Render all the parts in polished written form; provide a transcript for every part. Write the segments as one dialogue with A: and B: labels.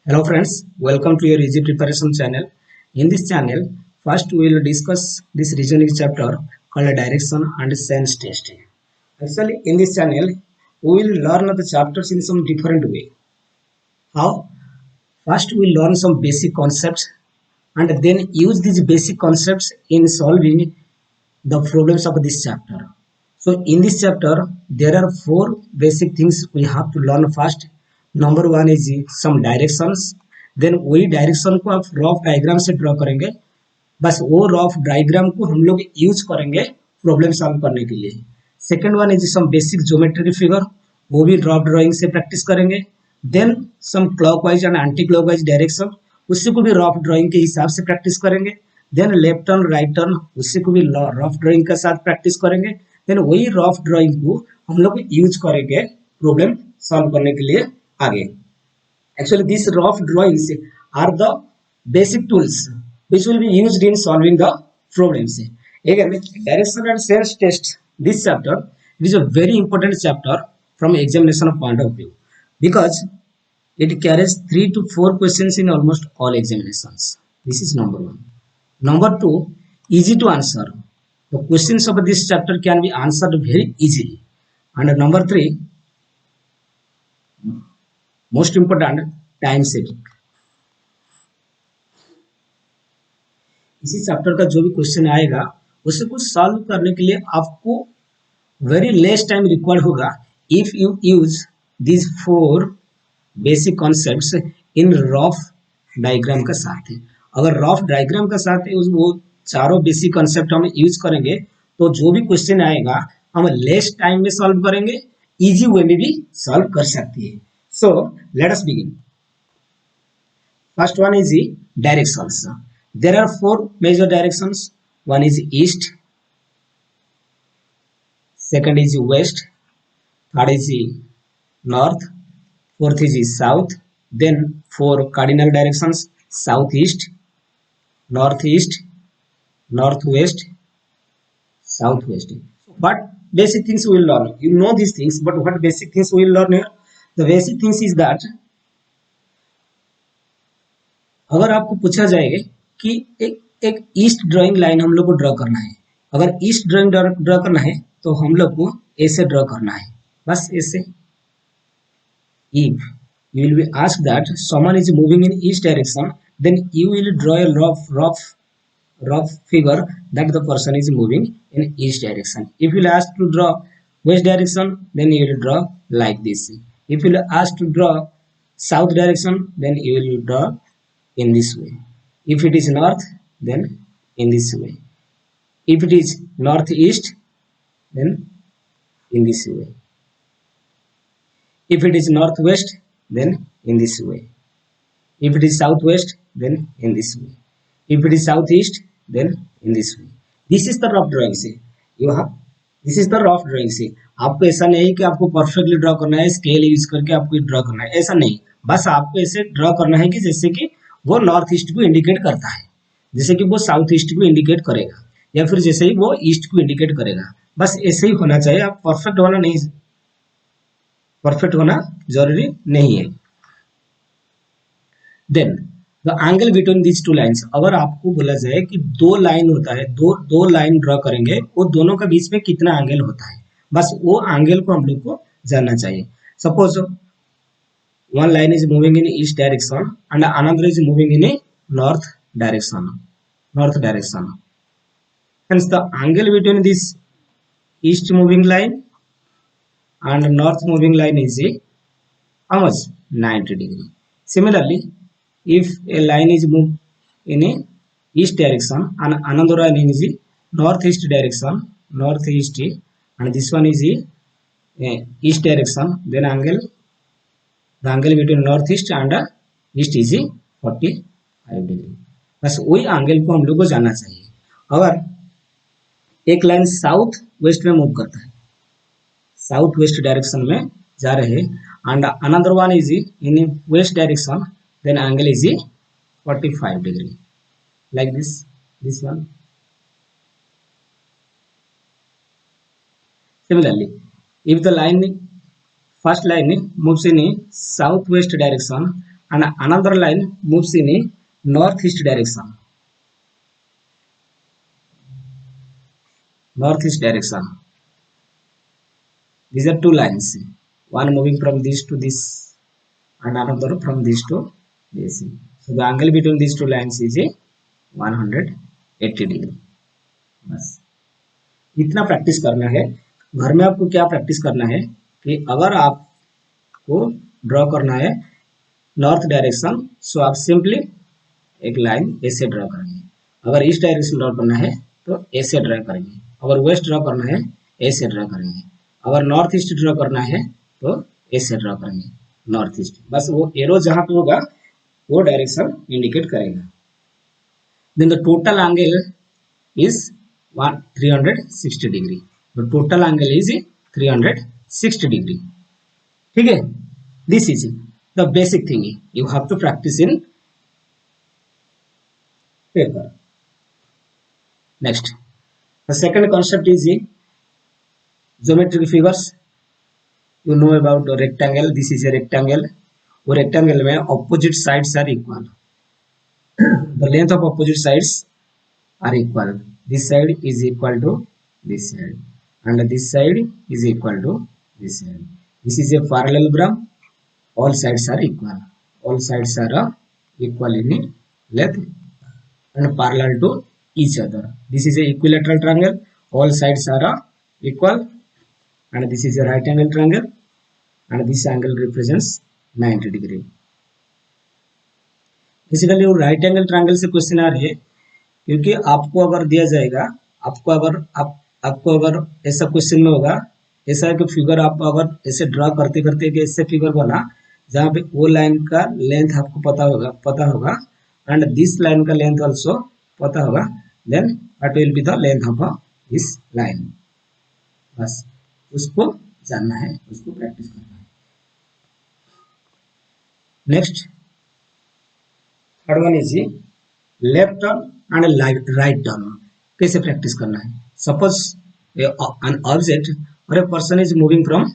A: Hello friends, welcome to your easy preparation channel. In this channel, first we will discuss this reasoning chapter called direction and sense testing. Actually, in this channel, we will learn the chapters in some different way. How? First, we learn some basic concepts and then use these basic concepts in solving the problems of this chapter. So in this chapter, there are four basic things we have to learn first. Number one is some directions. Then वही direction को आप rough diagram से draw करेंगे. बस वो rough diagram को हम लोग यूज करेंगे प्रॉब्लम सॉल्व करने के लिए. Second one is some basic geometry figure, वो भी रफ ड्राइंग से प्रैक्टिस करेंगे. Then some clockwise and anti clockwise direction, उसी को भी रफ ड्राइंग के हिसाब से प्रैक्टिस करेंगे. Then left turn right turn, उसी को भी रफ ड्राइंग के साथ प्रैक्टिस करेंगे. देन वही रफ ड्राइंग को हम लोग यूज करेंगे प्रॉब्लम सॉल्व करने के लिए आगे. Actually, these rough drawings are the basic tools which will be used in solving the problems. Again, direction and sense test. This chapter is a very important chapter from examination point of view because it carries 3 to 4 questions in almost all examinations. This is number one. Number two, easy to answer. The questions of this chapter can be answered very easily. And number three, most important, time saving. इसी chapter का जो भी question आएगा उसे को solve करने के लिए आपको वेरी लेस टाइम रिक्वायर्ड होगा if you use this four basic concepts in rough diagram का साथ. अगर रफ डायग्राम का साथ वो चारों बेसिक कॉन्सेप्ट हम यूज करेंगे तो जो भी क्वेश्चन आएगा हम लेस टाइम में सॉल्व करेंगे, इजी वे में भी सॉल्व कर सकती है. So let us begin. First one is the directions. There are four major directions. One is east, second is west, third is north, fourth is south. Then four cardinal directions: southeast, northeast, northwest, southwest. What basic things we will learn? You know these things, but what basic things we will learn here? The basic things is that अगर आपको पूछा जाएगा कि एक east drawing line हम लोग को draw करना है, अगर ईस्ट ड्राइंग ड्रॉ करना है तो हम लोग को ऐसे ड्रॉ करना है, बस ऐसे. If you will be asked that someone is moving in east direction, then you will draw a rough figure that the person is moving in east direction. If you will ask to draw west direction, then you will draw like this. If you will ask to draw south direction, then you will draw in this way. If it is north, then in this way. If it is northeast, then in this way. If it is northwest, then in this way. If it is southwest, then in this way. If it is southeast, then in this way. This is the rough drawing. See, you have this is the rough drawing. से आपको ऐसा नहीं कि आपको perfectly draw करना है, scale use करके आपको ड्रॉ करना है, ऐसा नहीं. बस आपको ऐसे ड्रॉ करना है कि जैसे कि वो नॉर्थ ईस्ट को इंडिकेट करता है, जैसे कि वो साउथ ईस्ट को इंडिकेट करेगा, या फिर जैसे ही वो ईस्ट को इंडिकेट करेगा. बस ऐसे ही होना चाहिए. आप परफेक्ट होना जरूरी नहीं है. Then the angle between these two lines. अगर आपको बोला जाए कि दो लाइन होता है, दो लाइन ड्रॉ करेंगे, वो दोनों के बीच में कितना एंगल होता है, बस वो एंगल को हम लोग को जानना चाहिए. Suppose one line is moving in east direction and another is moving in a north direction. Hence the angle between this east moving line and north moving line is how much? 90 degree. Similarly, if a line is moved in a east direction and another line is northeast direction, and this one is east direction, then the angle between northeast and east is 45 degree. बस वही angle को हम लोग को जानना चाहिए. अगर एक लाइन साउथ वेस्ट में मूव करता है, साउथ वेस्ट डायरेक्शन में जा रहे हैं, and another one is in west direction, then angle is 45 degree, like this one. Similarly, if the first line moves in southwest direction and another line moves in a northeast direction. Northeast direction. These are two lines, one moving from this to this and another from this to this. So the angle between these two lines is a 180 degree. बस इतना practice करना है. घर में आपको क्या practice करना है कि अगर आपको ड्रॉ करना है नॉर्थ डायरेक्शन, सो आप सिंपली एक लाइन ऐसे ड्रॉ करेंगे. अगर ईस्ट डायरेक्शन ड्रॉ करना है तो ऐसे ड्रॉ करेंगे. अगर वेस्ट ड्रॉ करना है ऐसे ड्रॉ करेंगे. अगर नॉर्थ ईस्ट ड्रॉ करना है तो ऐसे ड्रॉ करेंगे नॉर्थ ईस्ट. बस वो एरो जहां पे होगा वो डायरेक्शन इंडिकेट करेगा. Then the total angle is 360 degree. The total angle is 360 degree. ठीक है, this is the basic thing you have to practice in paper. Next, the second concept is geometric figures. You know about a rectangle. This is a rectangle. वो rectangle में opposite sides are equal. The length of opposite sides are equal. This side is equal to this side, and this side is equal to this side. This is a parallelogram. All sides are equal. All sides are equal in length and parallel to each other. This is a equilateral triangle. All sides are equal. And this is a right angle triangle, and this angle represents 90 degree. Basically वो right angle triangle से question आ रही है क्योंकि आपको अगर दिया जाएगा, आपको अगर ऐसा क्वेश्चन में होगा, ऐसा है कि फिगर आप अगर ऐसे ड्रा करते करते कि ऐसे फिगर बना जहाँ पे वो लाइन का लेंथ आपको पता होगा एंड दिस लाइन का लेंथ ऑल्सो पता होगा, then what will be the length of this line. बस उसको जानना है, उसको प्रैक्टिस करना है. Next, third one is left turn and right turn. कैसे प्रैक्टिस करना है? सपोज एन ऑब्जेक्ट और a person is moving from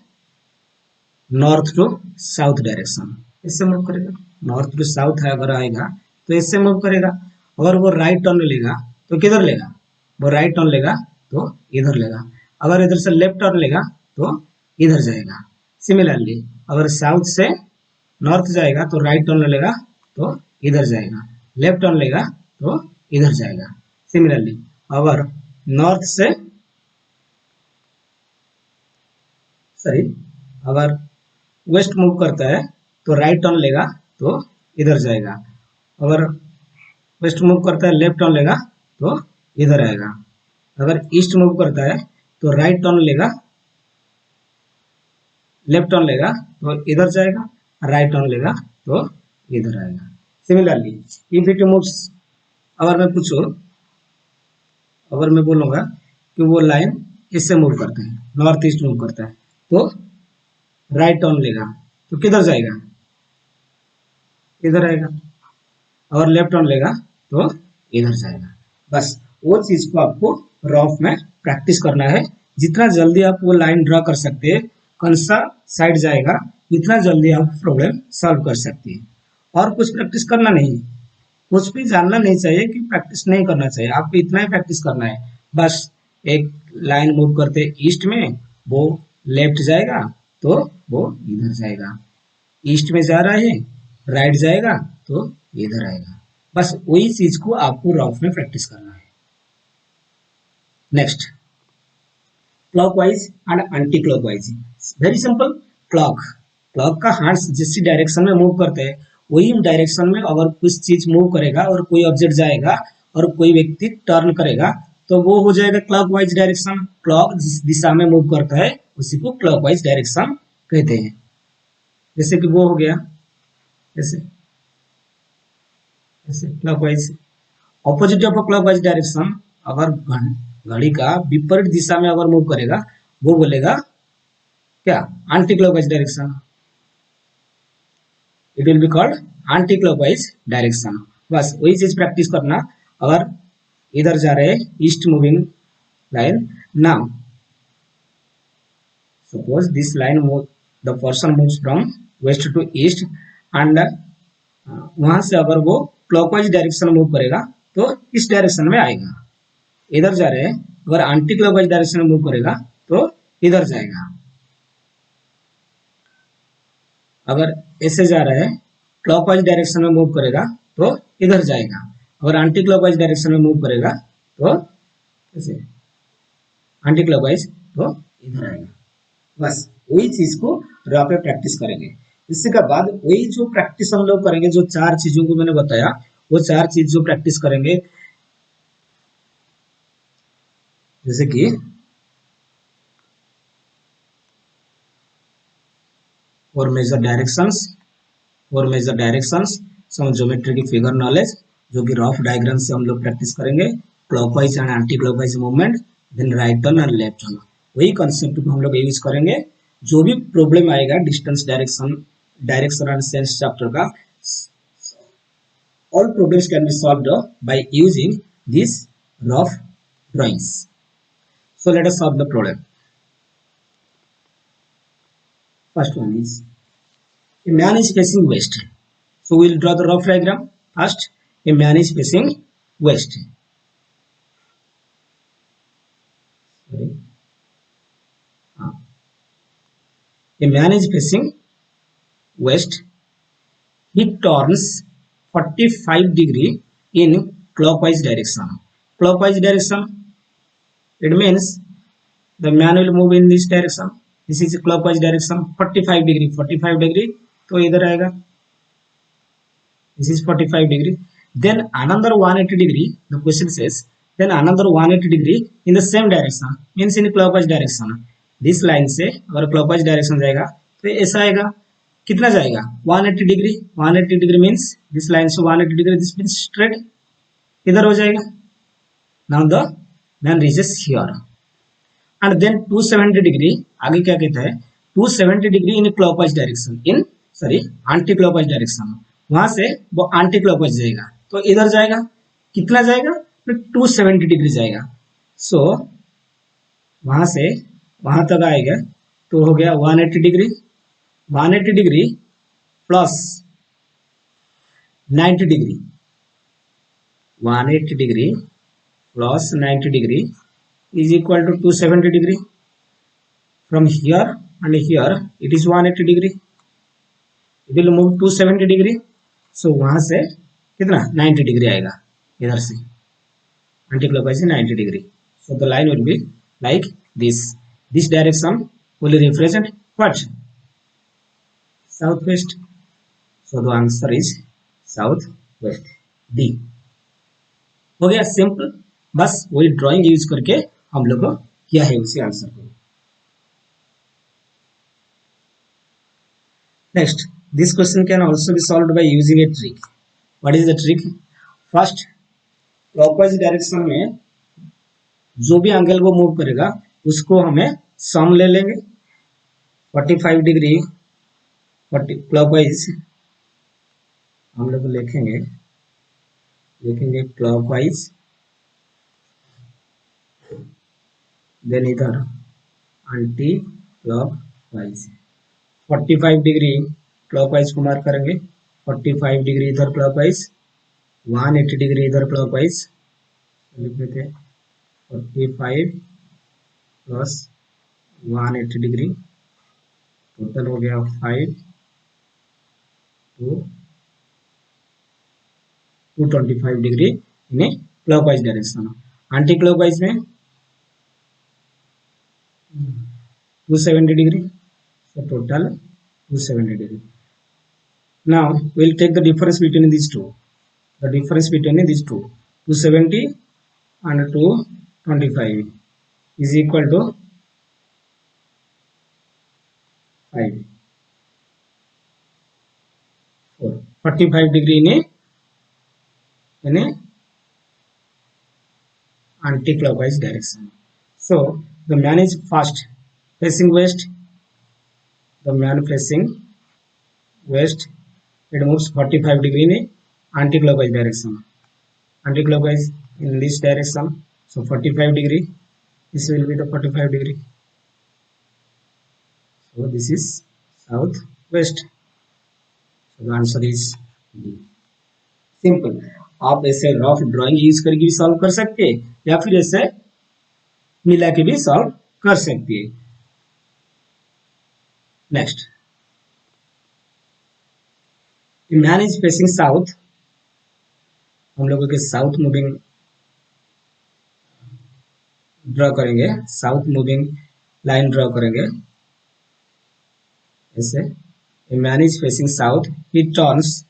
A: north to south direction. इससे मूव करेगा. नॉर्थ टू साउथ है अगर आएगा तो इससे मूव करेगा. अगर वो राइट टर्न लेगा तो किधर लेगा? वो राइट टर्न लेगा तो इधर लेगा. अगर इधर से लेफ्ट टर्न लेगा तो इधर जाएगा. सिमिलरली अगर साउथ से नॉर्थ जाएगा तो राइट टर्न लेगा तो इधर जाएगा. लेफ्ट टर्न लेगा तो इधर जाएगा. सिमिलरली अगर नॉर्थ से अगर वेस्ट मूव करता है तो राइट टर्न लेगा तो इधर जाएगा. अगर वेस्ट मूव करता है लेफ्ट टर्न लेगा तो इधर आएगा. अगर ईस्ट मूव करता है तो राइट टर्न लेगा, लेफ्ट टर्न लेगा तो इधर जाएगा, राइट टर्न लेगा तो इधर आएगा. सिमिलरली इफ इट मूव्स, अगर मैं बोलूंगा कि वो लाइन इससे मूव करता है, नॉर्थ ईस्ट मूव करता है तो राइट टर्न लेगा तो किधर जाएगा? इधर आएगा. और लेफ्ट टर्न लेगा तो इधर जाएगा. बस वो चीज को आपको रफ में प्रैक्टिस करना है. जितना जल्दी आप वो लाइन ड्रा कर सकते हैं, कौन सा साइड जाएगा, उतना जल्दी आप प्रॉब्लम सॉल्व कर सकते हैं. और कुछ प्रैक्टिस करना नहीं, कुछ भी जानना नहीं चाहिए कि प्रैक्टिस नहीं करना चाहिए. आपको इतना ही प्रैक्टिस करना है. बस एक लाइन मूव करते ईस्ट में, वो लेफ्ट जाएगा तो वो इधर जाएगा. ईस्ट में जा रहा है, राइट जाएगा तो इधर आएगा. बस वही चीज को आपको रफ में प्रैक्टिस करना है. Next, clockwise and anti clockwise. Very simple. Clock का हाथ जिस डायरेक्शन में मूव करते हैं वही डायरेक्शन में अगर कुछ चीज मूव करेगा और कोई ऑब्जेक्ट जाएगा और कोई व्यक्ति टर्न करेगा तो वो हो जाएगा क्लॉकवाइज डायरेक्शन. क्लॉक जिस दिशा में मूव करता है उसी को क्लॉकवाइज डायरेक्शन कहते हैं. जैसे कि वो हो गया ऐसे clockwise. Opposite of clockwise direction, अगर घड़ी का विपरीत दिशा में अगर मूव करेगा वो बोलेगा क्या? Anti clockwise direction. It will be called anti clockwise direction. बस वही चीज प्रैक्टिस करना. अगर इधर जा रहे east moving line, now suppose this line the person moves from west to east and वहां से अगर वो क्लॉकवाइज डायरेक्शन मूव करेगा तो इस डायरेक्शन में आएगा। इधर जा रहे हैं, अगर एंटी क्लॉकवाइज डायरेक्शन में मूव करेगा तो इधर जाएगा। अगर ऐसे जा रहा है, क्लॉकवाइज डायरेक्शन में मूव करेगा तो इधर जाएगा। अगर एंटी क्लॉकवाइज डायरेक्शन में मूव करेगा तो ऐसे एंटी क्लॉकवाइज तो इधर आएगा। बस वही चीज को रॉ पे प्रैक्टिस करेंगे। इसके बाद वही जो प्रैक्टिस हम लोग करेंगे, जो चार चीजों को मैंने बताया, वो चार चीज जो प्रैक्टिस करेंगे, जैसे कि और मेजर डायरेक्शंस, सम ज्योमेट्री की फिगर नॉलेज, जो कि रफ डायग्राम से हम लोग प्रैक्टिस करेंगे, clockwise and anti clockwise movement, then right turn and left turn. वही कॉन्सेप्ट को हम लोग यूज करेंगे। जो भी प्रॉब्लम आएगा distance direction and sense chapter का, all problems can be solved by using these rough drawings. So let us solve the problem. First one is a man is facing west. So we will draw the rough diagram. First, a man is facing west. Sorry. A man is facing west. He turns 45 degree in clockwise direction. Clockwise direction, it means the man will move in this direction. This is clockwise direction, 45 degree, 45 degree तो इधर आएगा। This is 45 degree. Then another 180 degree, the question says, then another 180 degree in the same direction, means in clockwise direction. This line से अगर clockwise direction जाएगा तो ऐसा आएगा। कितना जाएगा? 180 degree. 180 degree means this line से 180 डिग्री, दिस मीन्स स्ट्रेट, इधर हो जाएगा। Now the man reaches here and then 270 degree, आगे क्या कहता है? 270 degree in clockwise direction, in sorry anti clockwise direction. वहां से वो एंटी क्लॉकवाइज जाएगा तो इधर जाएगा। कितना जाएगा? तो 270 डिग्री जाएगा। सो वहां से वहां तक आएगा तो हो गया 180 degree. 180 degree plus 90 degree, 180 degree plus 90 degree is equal to 270 degree. From here and here it is 180 degree. It will move 270 degree. So वहां से कितना? 90 डिग्री आएगा इधर से, anti clockwise 90 degree. So the line will be like this. This direction will represent what? Southwest. So the answer is southwest, D. हो गया simple. बस वही ड्राइंग यूज करके हम लोग को किया है उसी आंसर को। Next, this question can also be solved by using a trick. What is the trick? First, clockwise direction में जो भी एंगल को मूव करेगा उसको हमें सम ले लेंगे। 45 डिग्री क्लॉकवाइज हम लोग लिखेंगे क्लॉकवाइज, देन इधर एंटी क्लॉकवाइज। 45 डिग्री क्लॉकवाइज को मार्क करेंगे, 45 डिग्री इधर क्लॉकवाइज, 180 डिग्री इधर क्लॉकवाइज लिख देते हैं। 45 प्लस 180 डिग्री, टोटल हो गया 5 to 225 degree in clockwise direction. Anti clockwise में 270 degree, so total 270 degree. Now we will take the difference between these two. The difference between these two, 270 and 225 is equal to 5. 45 degree in a anti-clockwise direction. So the man is first facing west. The man facing west, it moves 45 degree in anti-clockwise direction. Anti-clockwise in this direction, so 45 degree. This will be the 45 degree. So this is southwest. So the answer is D. Simple. आप ऐसे rough drawing use करके भी solve कर सकते हैं या फिर ऐसे मिला के भी सॉल्व कर सकती है। Next, man is facing south. हम लोगों के साउथ मूविंग ड्रॉ करेंगे, साउथ मूविंग लाइन ड्रॉ करेंगे ऐसे। Man is facing south, he turns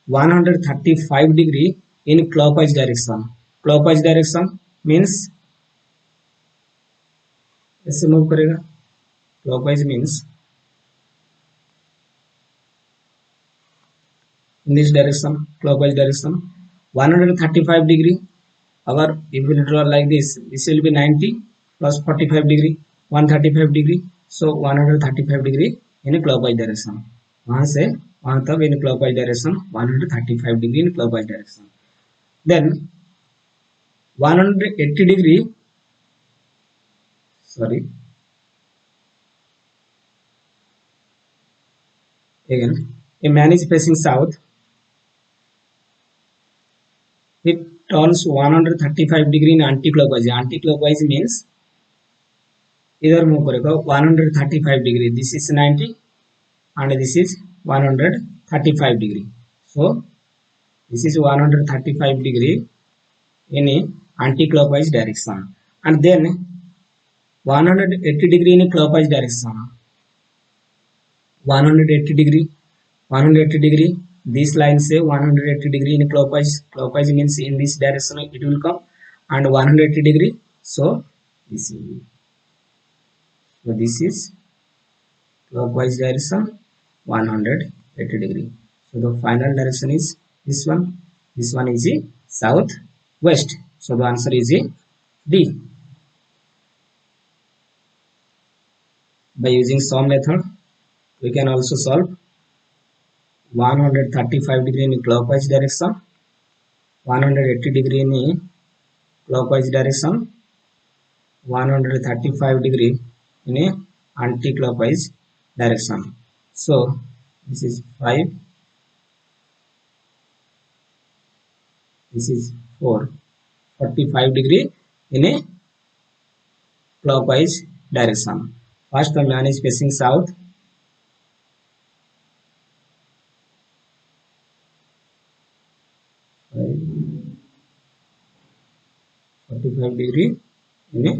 A: 135 degree in clockwise direction. Clockwise direction means ऐसे मूव करेगा। Clockwise means in this direction, clockwise direction, 135 degree. Agar if we draw like this will be 90 plus 45 degree, 135 degree. So 135 degree in a clockwise direction. वहां से वहां तक in clockwise direction 135 degree in clockwise direction. Then 180 degree, sorry, again, a man is facing south. It turns 135 degree in anti-clockwise. Anti-clockwise means इधर move करेगा 135 degree. This is 90 and this is 135 degree. So this is 135 degree in a anti-clockwise direction, and then 180 degree in a clockwise direction. 180 degree, 180 degree. This line say 180 degree in clockwise. Clockwise means in this direction it will come, and 180 degree. So this will be. So this is clockwise direction 180 degree. So the final direction is this one. This one is the south west. So the answer is a D. By using SOM method, we can also solve 135 degree in clockwise direction, 180 degree in clockwise direction, 135 degree in a anti-clockwise direction. So this is 5, this is 4, 45 degree in a clockwise direction. First the man is facing south. Right. 45 degree in a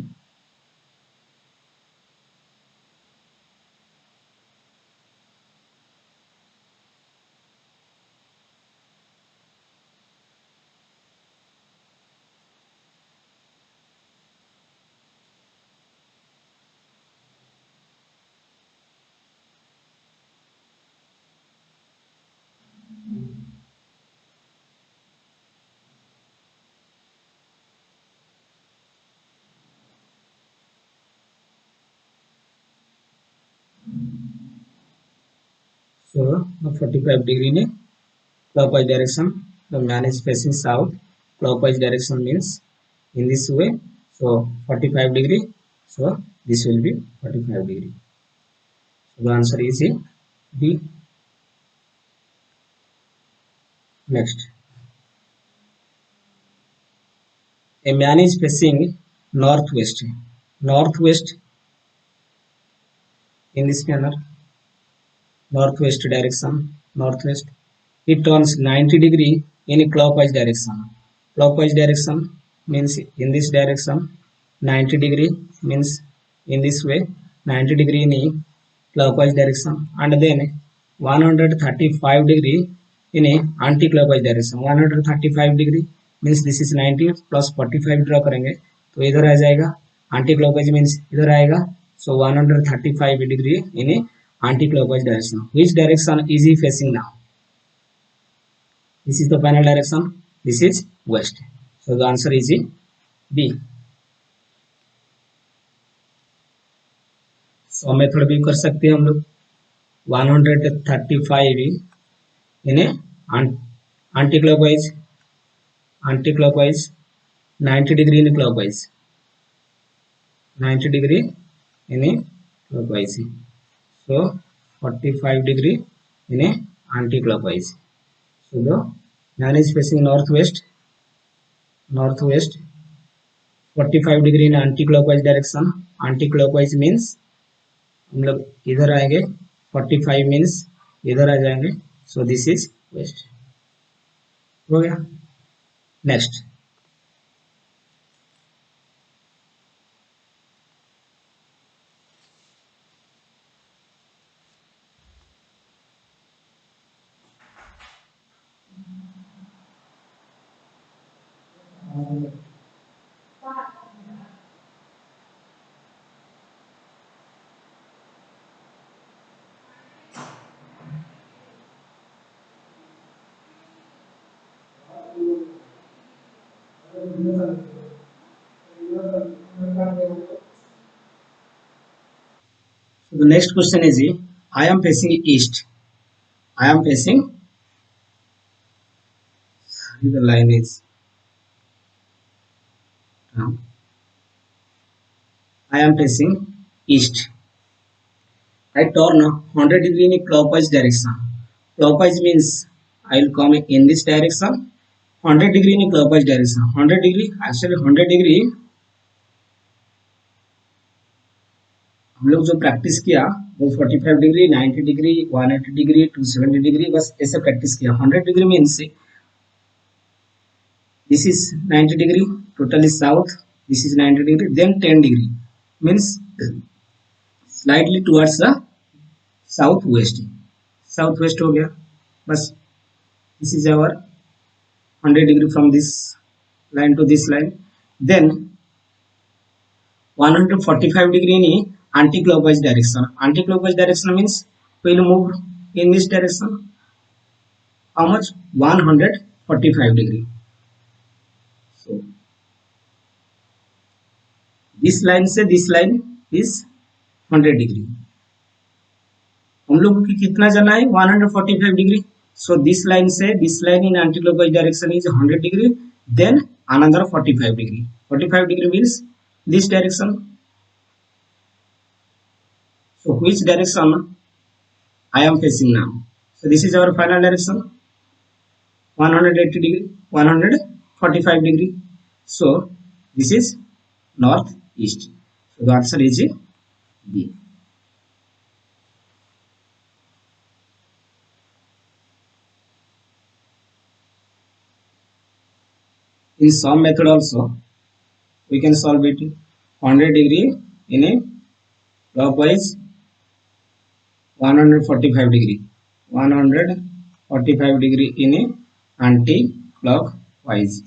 A: so 45 degree in a clockwise direction. The man is facing south. Clockwise direction means in this way. So 45 degree. So this will be 45 degree. So the answer is a B. Next, a man is facing northwest. Northwest in this manner. Northwest direction. Northwest. It turns 90 degree in a clockwise direction. Clockwise direction means in this direction. 90 degree means in this way. 90 degree in a clockwise direction, and then 135 degree in a anti-clockwise direction. 135 degree means this is 90 plus 45 draw करेंगे तो इधर आ जाएगा. Anti clockwise means इधर आएगा. So 135 degree in a anti-clockwise direction. Which direction is he facing now? This is the final direction. This is west. So the answer is B. So method भी कर सकते हैं हम लोग. 135 in anti clockwise, anti clockwise 90 degree in clockwise, 90 degree in clockwise. So 45 degree in anti clockwise. So the man is facing northwest, northwest 45 degree in anti-clockwise direction. Anti-clockwise means हम लोग इधर आएंगे, 45 मीन्स इधर आ जाएंगे. So this is west. हो गया. Next. So the next question is, I am facing east. I am facing, the line is, I am facing east. I turn 100 degree in a clockwise direction. Clockwise means I will come in this direction. 100 degree in a clockwise direction. 100 degree, actually 100 degree हम लोग जो practice किया वो 45 degree, 90 degree, 180 degree, 270 degree, बस ऐसे practice किया. 100 degree means this is 90 degree, totally south, this is 90 degree, then 10 degree means slightly towards the southwest. Southwest हो गया बस. This is our 100 degree from this line to this line. Then 145 degree in anti-clockwise direction. Anti-clockwise direction means we will move in this direction. How much? 145 degree. So this line से this line is 100 degree. हम लोग को कितना जाना है? 145 degree. So this line से this line in anti-clockwise direction is 100 degree. Then another 45 degree. 45 degree means this direction. So which direction I am facing now? So this is our final direction. 180 degree, 145 degree. So this is northeast. So the answer is B. In some method also we can solve it. 100 degree in a clockwise, 145 degree, 145 degree in a anti-clockwise.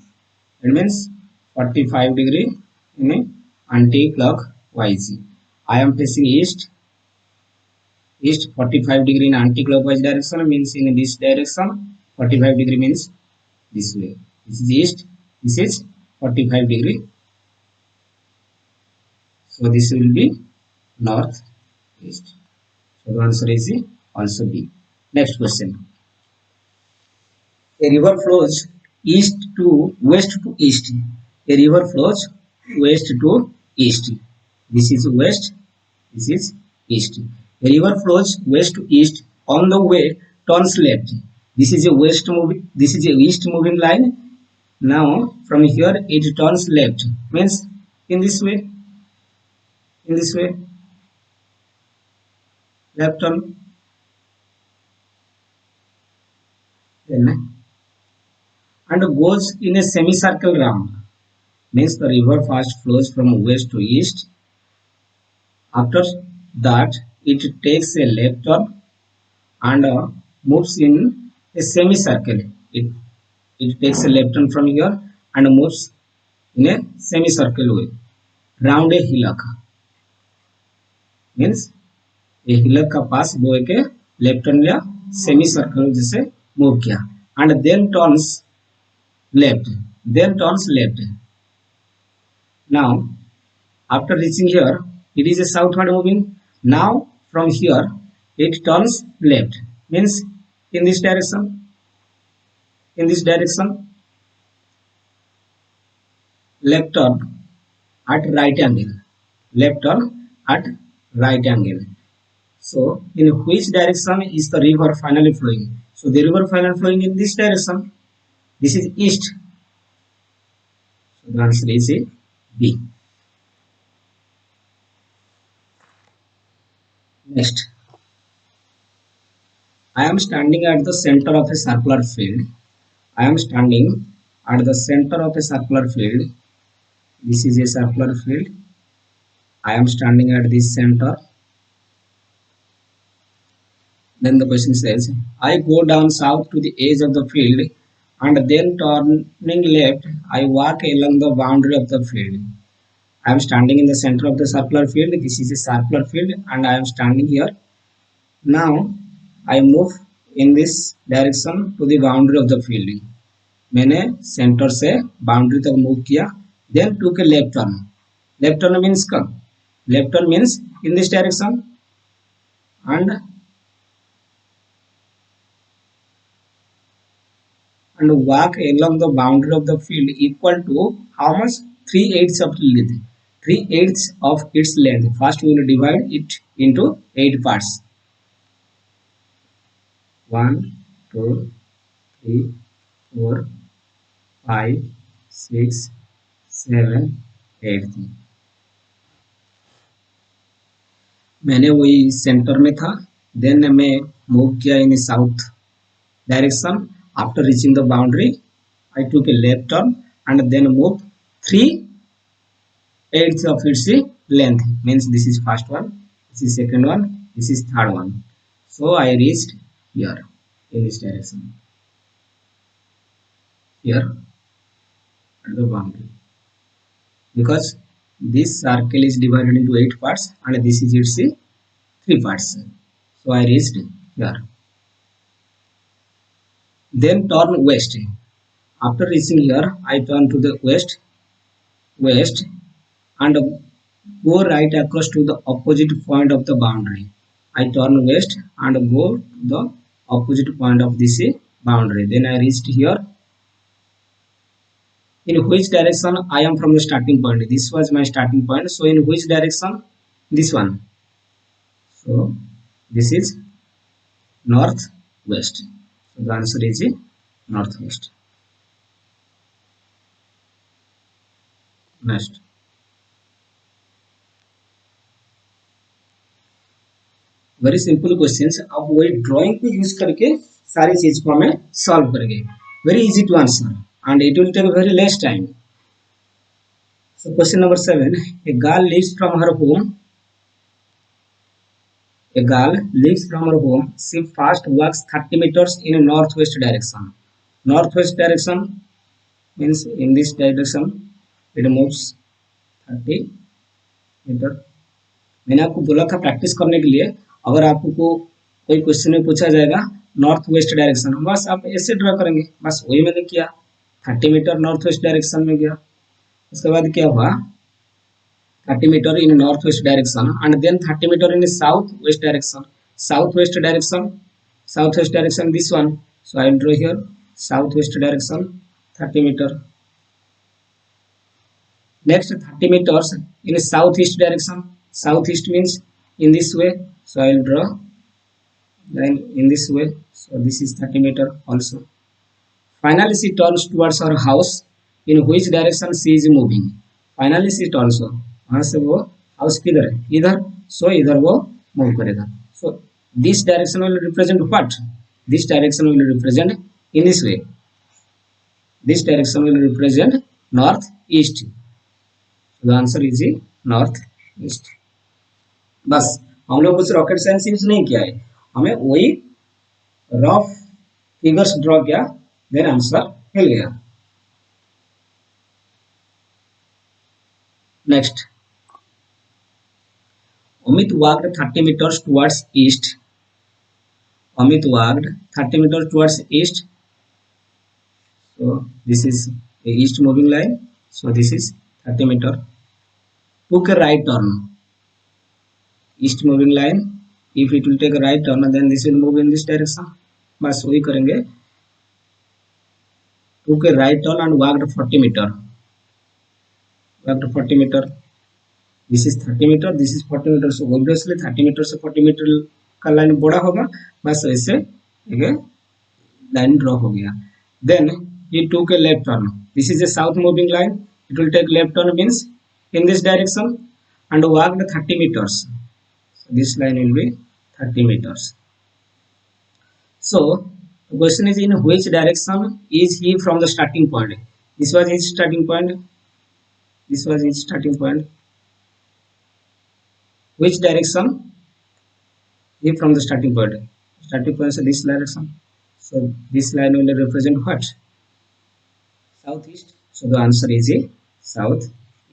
A: It means 45 degree in a anti-clockwise. I am facing east. East 45 degree in anti-clockwise direction means in this direction. 45 degree means this way. This is east. This is 45 degree. So this will be northeast. So the answer is also B. Next question. A river flows east to west to east. A river flows west to east. This is west. This is east. A river flows west to east. On the way, turns left. This is a west moving. This is a east moving line. Now from here it turns left. Means in this way. In this way. Left turn. Then and goes in a semicircle round. Means the river first flows from west to east. After that it takes a left turn and moves in a semicircle. It takes a left turn from here and moves in a semicircle way round a hillock. Means a hillock का पास वो एक left turn लिया, semi circle जैसे move किया and then turns left. Then turns left. Now after reaching here it is a southward moving. Now from here it turns left. Means in this direction. In this direction. Left turn at right angle. Left turn at right angle. So in which direction is the river finally flowing? So the river flowing in this direction. This is east. So the answer is B. Next, I am standing at the center of a circular field. I am standing at the center of a circular field. This is a circular field. I am standing at this center. Then the question says, I go down south to the edge of the field and then turning left, I walk along the boundary of the field. I am standing in the center of the circular field. This is a circular field and I am standing here. Now I move in this direction to the boundary of the field. मैंने centre से boundary तक move किया. Then took a left turn. Left turn means कब? Left turn means in this direction and walk along the boundary of the field equal to how much? 3/8 of length. 3/8 of its length. First we will divide it into 8 parts. 1, 2, 3, 4, 5, 6, 7, 8. मैंने वही centre में था. Then मैं move किया in south direction. After reaching the boundary, I took a left turn and then moved 3/8 of its length. Means this is first one, this is second one, this is third one. So I reached here in this direction. Here at the boundary. Because this circle is divided into 8 parts and this is its 3 parts. So I reached here. Then turn west. After reaching here, I turn to the west and go right across to the opposite point of the boundary. I turn west and go to the opposite point of this boundary. Then I reached here. In which direction I am from the starting point? This was my starting point. So in which direction? This one. So this is northwest. So the answer is northwest. Next, very simple questions. अब वही drawing को use करके सारी चीज को हमें solve करेंगे. Very easy to answer and it will take very less time. So question number 7. A girl leaves from her home. A girl leaves from her home. She first walks 30 meters in a northwest direction. Northwest direction means in this direction it moves 30 meter. मैंने आपको बोला था practice करने के लिए, अगर आपको कोई क्वेश्चन में पूछा जाएगा नॉर्थ वेस्ट डायरेक्शन, बस आप ऐसे ड्रा करेंगे. बस वही मैंने किया. 30 मीटर नॉर्थ वेस्ट डायरेक्शन में गया. उसके बाद क्या हुआ? 30 meter in north west direction and then 30 meter in south west direction. South west direction this one. So I will draw here south west direction 30 meter. Next 30 meters in southeast direction. Southeast means in this way. So I will draw line in this way. So this is 30 meter also. Finally she turns towards her house. In which direction she is moving? Finally she turns. वहाँ से वो house किधर है? इधर. So इधर वो move करेगा. So this direction will represent what? This direction will represent in this way. This direction will represent northeast. The answer is north east. बस हम लोग कुछ रॉकेट साइंस यूज नहीं किया है, हमें वही रफ फिगर्स ड्रॉ किया, देन आंसर मिल गया. Next, Amit walked 30 meters towards east. Amit walked 30 meters towards east. So this is a east moving line. So this is 30 meter. Took a right turn. East moving line. If it will take a right turn, then this will move in this direction. बस वही करेंगे. Took a right turn and walked 40 meter. Walked 40 meter. This is 30 meter. This is 40 meter. So obviously 30 meter से 40 meter का line बड़ा होगा. बस ऐसे line draw हो गया. Then he took a left turn. This is a south moving line. It will take left turn means in this direction and walked 30 meters. So this line will be 30 meters. So the question is, in which direction is he from the starting point? This was his starting point. This was his starting point. Which direction he from the starting point? Starting point is this direction. So this line will represent what? Southeast. So the answer is a south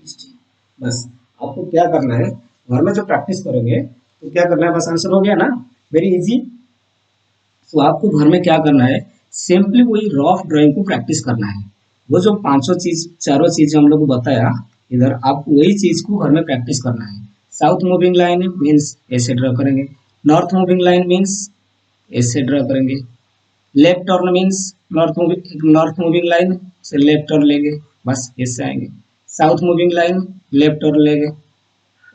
A: east. बस आपको क्या करना है, घर में जो practice करोगे तो क्या करना है, बस आंसर हो गया ना, वेरी इजी. तो आपको घर में क्या करना है, सिंपली वही रफ ड्राइंग को प्रैक्टिस करना है. वो जो पांचों चीज चारों चीज हम लोग को बताया इधर, आपको वही चीज को घर में प्रैक्टिस करना है. साउथ मूविंग लाइन मीन्स ऐसे ड्रॉ करेंगे, नॉर्थ मूविंग लाइन मीन्स ऐसे ड्रॉ करेंगे, left turn means north moving line से लेफ्ट टर्न लेंगे, बस ऐसे आएंगे. South moving line left turn लेंगे,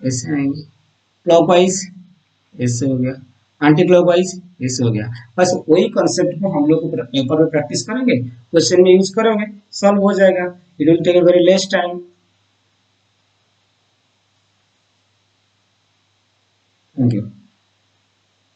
A: ऐसे आएंगे. क्लॉकवाइज ऐसे हो गया, एंटी क्लॉकवाइज ऐसे हो गया. बस वही कॉन्सेप्ट को हम लोग को पेपर में प्रैक्टिस करेंगे, क्वेश्चन में यूज करेंगे, सॉल्व हो जाएगा. It will take a very less time. Thank you.